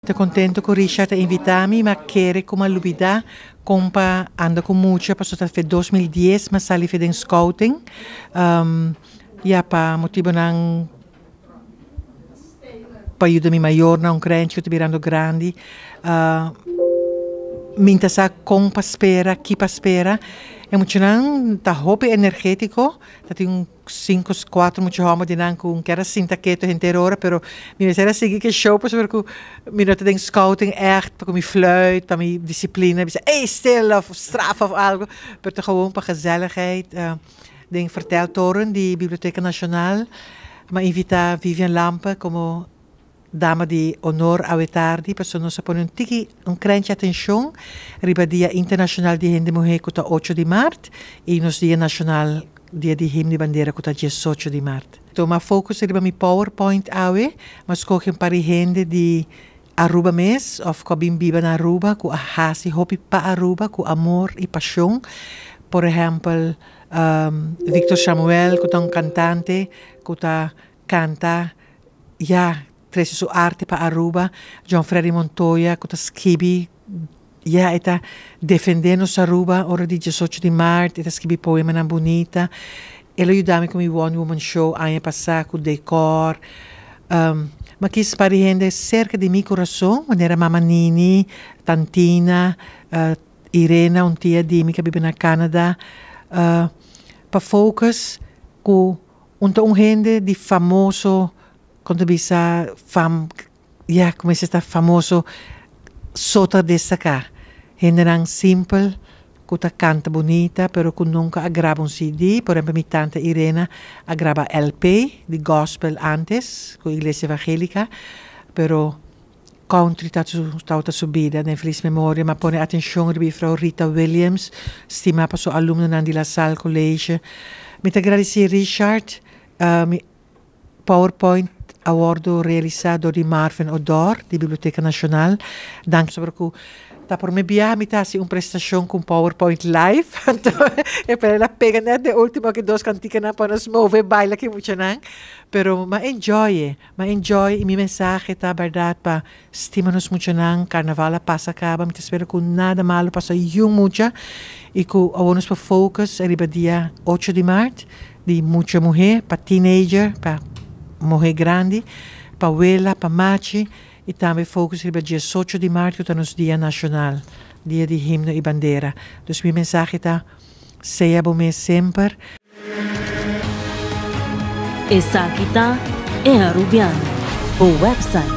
Estou contento com o Richard a invitar-me, mas quero como a lubida, compa anda com muito, passou até 2010, mas sali fez em scouting. Para motivo não para ajudar-me maior, não crente, eu estou virando grande. Minta sa compa espera, kipa espera. É muito não, tá hobby energético, tá tem 5, 4 muito homo de não com que era sinta quieto inteira hora, pero me será seguir que show porque me não tem scouting echt para me fluit, para me disciplina, bisa stil of straf of algo, pero toch gewoon para gezelligheid. Den verteltoren die Biblioteca Nacional, ma invita Vivian Lampe como dama de honor a tarde, perché non sapone un grande attenzione riba dia internacional di Hende Mujer kuta 8 di Mart e nos dia nacional dia di himni bandera kuta 18 di Mart. Toma focus riba mi PowerPoint awe, ma skochen pari hende di Aruba mes, of ko bimbiba na Aruba, ku ahasi hopi pa Aruba, ku amor e paixão. Por exemplo, Victor Samuel, kuta un cantante, kuta canta, trece su arte para Aruba, John Freddy Montoya, que está escrevi, está defendendo Aruba, ora di 18 di Marte, está escrevi poema na bonita. Ele ajudou-me com o One Woman Show, ano passado, com o decor. Mas quis para gente cerca de meu coração, maneira Mama Nini, Tantina, Irena, um tia de mim que vive na Canadá, para focus com gente de famoso quando bisa como se está famoso sota destacar. Gente não simple, que canta bonita, pero que nunca agrava um CD. Por exemplo, minha tante Irena agrava LP de gospel antes, com a igreja evangélica, pero country está subida, na feliz memória, mas põe atenção de Frau Rita Williams, estima para sua aluna na La Salle College. Me agradecer Richard, PowerPoint awardo realizado di Marvin Odor di Biblioteca Nacional. Dank sobre que tá por me biar me tá assim prestação com PowerPoint live. Então, é para ela pega net de última que dois cantica na para nos mover baila que muito não. Pero enjoy e minha mensagem tá verdade para estima-nos muito não. Carnaval passa acaba, me espero que nada malo passa yung mucha e que vamos para focus arriba dia 8 de março de muita mulher para teenager, para mulher grande, para abuela, para machi, e também focus no dia 18 de março, que é nosso dia nacional, dia de himno e bandeira. Então, minha mensagem é, seja bom sempre. Essa aqui é a Rubiano, o website